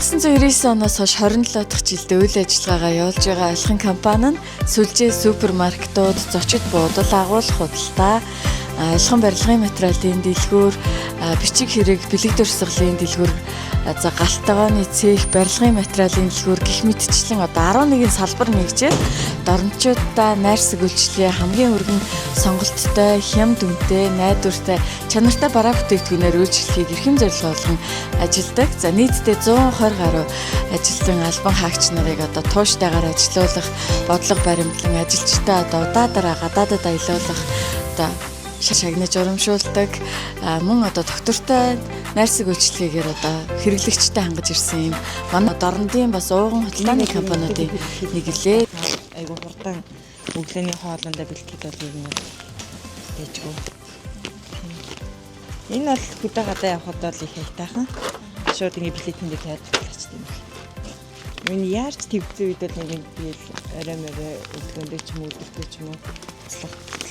1999 оноос хойш 27 дахь жилдээ үйл ажиллагаагаа явуулж байгаа айлхын компани нь сүлжээ супермаркетууд, зочид буудал, агуулгах худалдаа, айлхын барилгын материалын дэлгүүр, бичиг хэрэг, бэлэг дурсгалын дэлгүүр, за галтгооны цех, барилгын материалын дэлгүүр гэх мэтчлэн одоо 11 салбар нэгжээр дорночуудаа найрсаг үйлчлэгээ хамгийн өргөн сонголттой, хям дүнтэй, найдвартай, чанартай бараа бүтээгдэхүүнээр үйлчлэхийг эрхэм зорилго болгон ажилладаг. За нийтдээ 120 гаруй ажилтан албан хаагч нарыг одоо тууштайгаар ажилуулах, бодлого баримтлан ажилчдаа одоо удаадаараа гадаадад аялуулах одоо шагнаж урамшуулдаг, мөн одоо доктортой найрсаг үйлчлэгээр одоо хэрэглэгчтэй хангаж ирсэн юм. Манай дорнодын бас ууган хөдөлгөөний компаниудын нэг лээ. Айгу хурдан өглөөний хоолндоо бэлтгэж бол юм дэжгүй. Энэ бол хөдөө гадаа явхад бол их хайтайхан. Шууд ингэ билетэндээ тайлбарлаач тийм их. Миний яарч твцэн үед бол нэг тэгэл орой морой өглөөндөө ч юм уу өдөртөө ч юм уу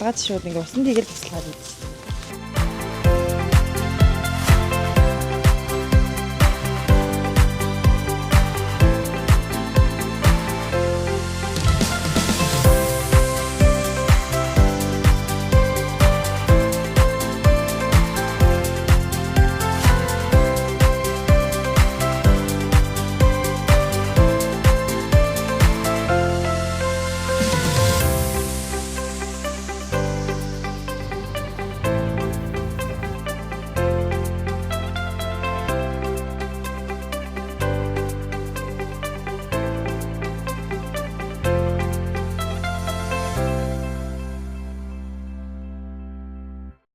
туслаад шууд ингэ усан тэгэл туслаад үзсэн.